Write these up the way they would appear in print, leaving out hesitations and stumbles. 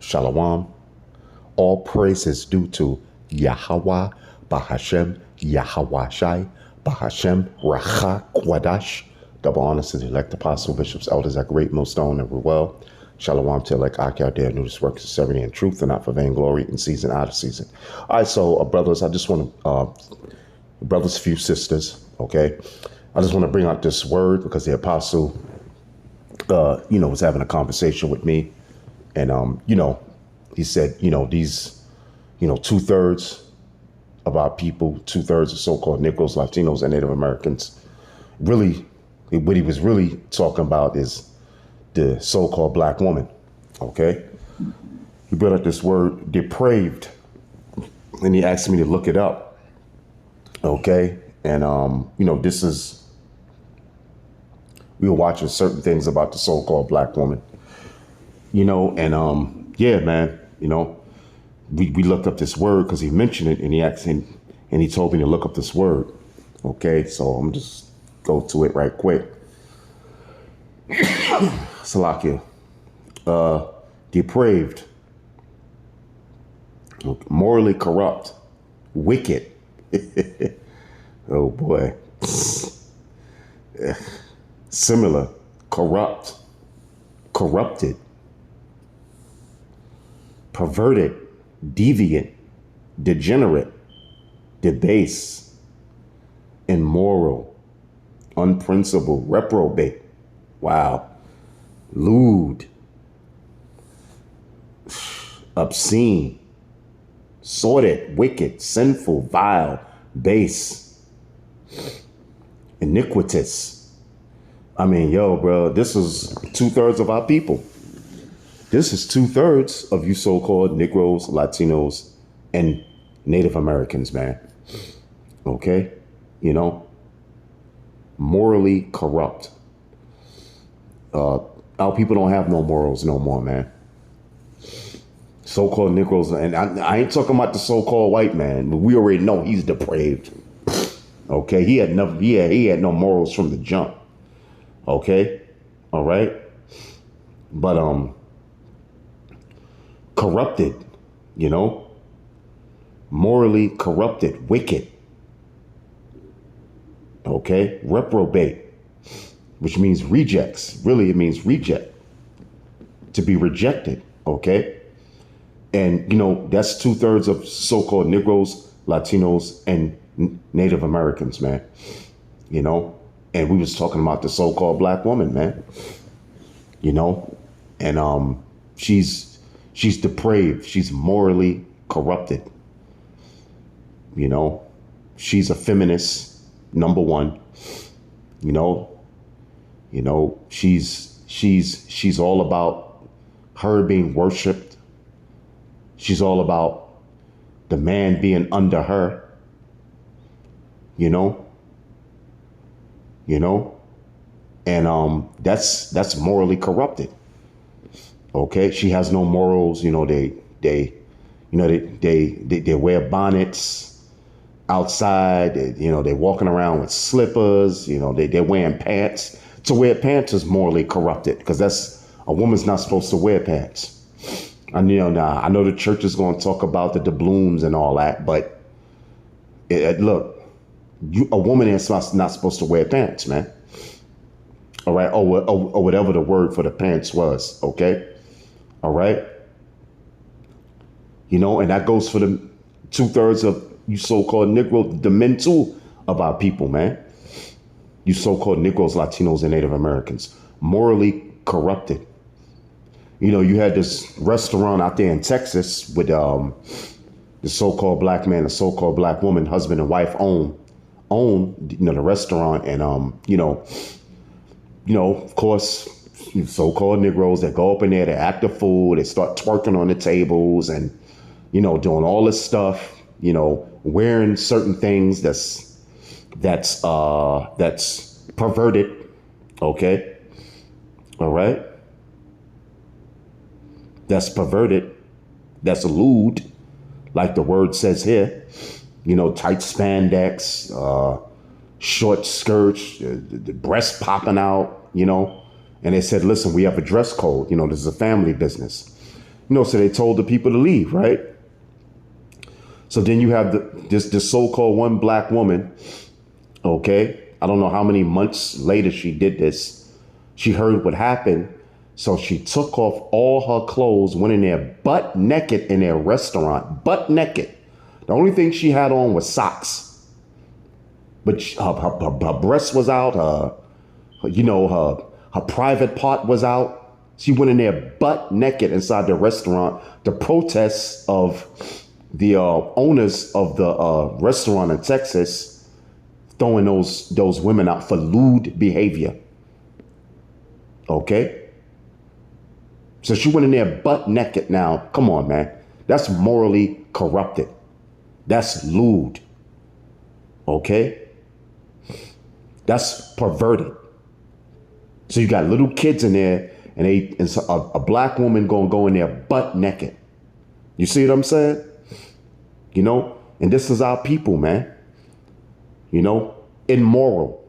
Shalom. All praise is due to Yahweh, Bahashem, Yahweh Shai, Bahashem, Racha, Kwadash. Double honors to the elect apostle, bishops, elders at Great Millstone and Ruel. Shalom to elect Aki out there, newest work of sincerity and truth, and not for vainglory in season, out of season. All right, so brothers, I just want to, brothers, few sisters, okay? I just want to bring out this word because the apostle, was having a conversation with me. And, he said, these, 2/3 of our people, 2/3 of so-called Negroes, Latinos, and Native Americans, really, what he was really talking about is the so-called black woman. Okay. He brought up this word depraved, and he asked me to look it up. Okay. And, we were watching certain things about the so-called black woman, yeah, man, we looked up this word because he mentioned it, and he asked him, and he told me to look up this word. Okay, so I'm just go to it right quick. Salakia, depraved, morally corrupt, wicked. Oh boy, similar, corrupt, corrupted, perverted, deviant, degenerate, debase, immoral, unprincipled, reprobate. Wow. Lewd, obscene, sordid, wicked, sinful, vile, base, iniquitous. I mean, bro, this is 2/3 of our people. This is 2/3 of you so-called Negroes, Latinos, and Native Americans, man. Okay? Morally corrupt. Our people don't have no morals no more, man. So-called Negroes, and I ain't talking about the so-called white man, but we already know he's depraved. Okay? He had no morals from the jump. Okay? All right? But, corrupted, morally corrupted, wicked. Okay, reprobate, which means rejects. Really, it means reject, to be rejected. Okay, and that's 2/3 of so-called Negroes, Latinos, and Native Americans, man. And we was talking about the so-called black woman, man. And she's depraved. She's morally corrupted. She's a feminist, number one. She's all about her being worshipped. She's all about the man being under her. And that's morally corrupted. Okay, she has no morals. They wear bonnets outside. They're walking around with slippers. They're wearing pants. To wear pants is morally corrupted because a woman's not supposed to wear pants. I know the church is going to talk about the doubloons and all that, but look, a woman is not supposed to wear pants, man. All right, or whatever the word for the pants was. Okay. All right. And that goes for the 2/3 of you so-called Negro, the men too of our people, man. You so-called Negroes, Latinos, and Native Americans, morally corrupted. You had this restaurant out there in Texas with the so-called black man, the so-called black woman, husband and wife own the restaurant, and of course, so-called Negroes that go up in there, they act the fool, they start twerking on the tables and, doing all this stuff, wearing certain things that's perverted. Okay. All right. That's perverted. That's lewd, like the word says here, tight spandex, short skirts, the breasts popping out, and they said, listen, we have a dress code. This is a family business. So they told the people to leave, right? So then you have this so-called one black woman, okay? I don't know how many months later she did this. She heard what happened. So she took off all her clothes, went in there butt naked in their restaurant, butt naked. The only thing she had on was socks. But her breast was out, her private part was out. She went in there butt naked inside the restaurant. The protests of the owners of the restaurant in Texas throwing those women out for lewd behavior. Okay? So she went in there butt naked. Now, come on, man. That's morally corrupted. That's lewd. Okay? That's perverted. So you got little kids in there, and a black woman gonna go in there butt naked. You see what I'm saying? And this is our people, man. Immoral.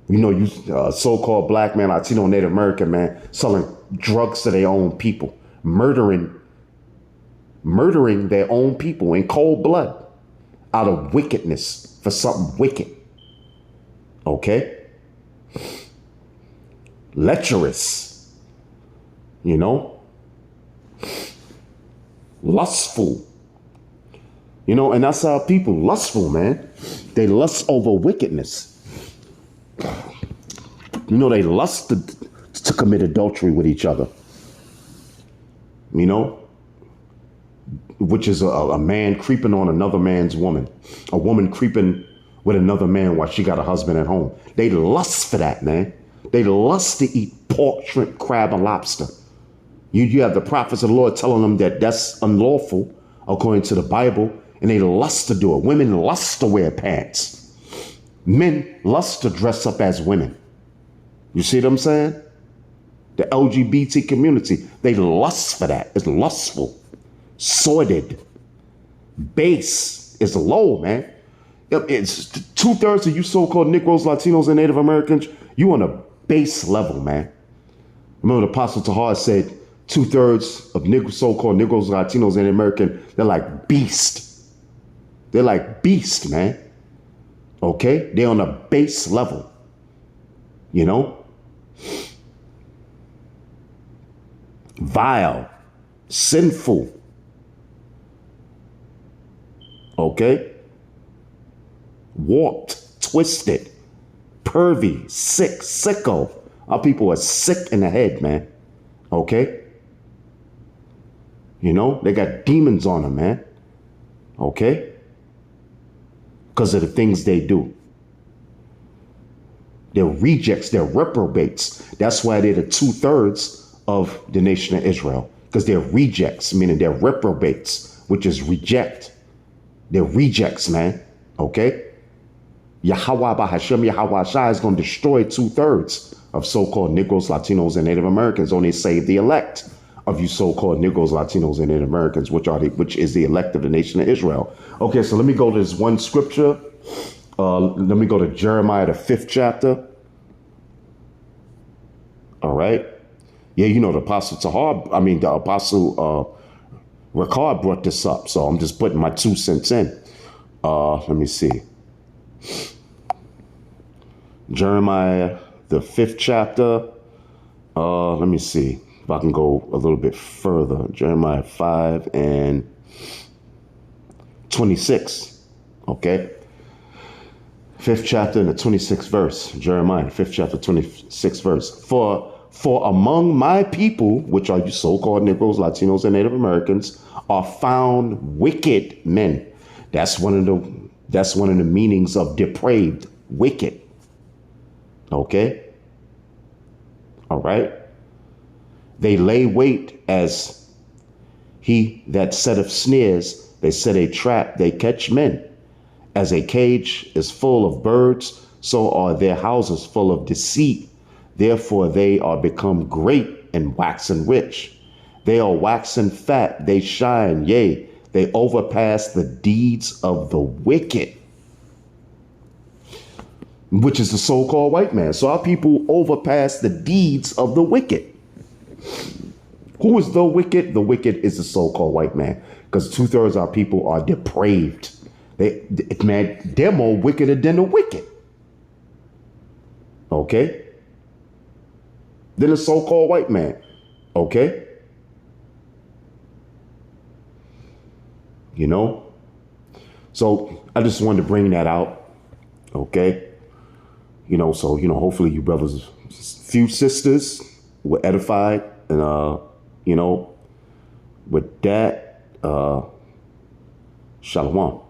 You so-called black man, Latino, Native American man, selling drugs to their own people, murdering their own people in cold blood out of wickedness for something wicked. Okay? Lecherous. Lustful. And that's our people, lustful, man. They lust over wickedness. They lust to commit adultery with each other. Which is a man creeping on another man's woman. A woman creeping with another man while she got a husband at home. They lust for that, man. They lust to eat pork, shrimp, crab, and lobster. You have the prophets of the Lord telling them that that's unlawful according to the Bible, and they lust to do it. Women lust to wear pants. Men lust to dress up as women. You see what I'm saying? The LGBT community, they lust for that. It's lustful, sordid, base. It's low, man. It's 2/3 of you so-called Negroes, Latinos, and Native Americans. You on a base level, man. Remember the Apostle Tahar said 2/3 of so-called Negroes, Latinos, and American, they're like beast. They're like beast, man. Okay? They're on a base level. Vile, sinful. Okay? Warped, twisted, pervy, sick, sicko. Our people are sick in the head, man. Okay? They got demons on them, man. Okay? Because of the things they do. They're rejects, they're reprobates. That's why they're the 2/3 of the nation of Israel. Because they're rejects, meaning they're reprobates, which is reject. They're rejects, man. Okay? Yahweh Bahashem, Yahweh Shai is going to destroy 2/3 of so-called Negroes, Latinos, and Native Americans. Only save the elect of you so-called Negroes, Latinos, and Native Americans, which is the elect of the nation of Israel. Okay, so let me go to this one scripture. Let me go to Jeremiah, the 5th chapter. All right. Yeah, the Apostle the Apostle Ricard brought this up. So I'm just putting my 2 cents in. Let me see. Jeremiah, the 5th chapter. Let me see if I can go a little bit further. Jeremiah 5 and 26. Okay. 5th chapter and the 26th verse. Jeremiah, 5th chapter, 26th verse. For among my people, which are you so-called Negroes, Latinos, and Native Americans, are found wicked men. That's one of the meanings of depraved, wicked. Okay? All right? They lay wait as he that setteth snares. They set a trap, they catch men. As a cage is full of birds, so are their houses full of deceit. Therefore they are become great and waxen rich. They are waxen fat, they shine, yea, they overpass the deeds of the wicked, which is the so-called white man. So our people overpass the deeds of the wicked. Who is the wicked? The wicked is the so-called white man, because 2/3 of our people are depraved. They're more wickeder than the wicked. Okay? Than the so-called white man. Okay? You know? So I just wanted to bring that out. Okay? You know, so, you know, hopefully you brothers, few sisters were edified. And, you know, with that, shalom.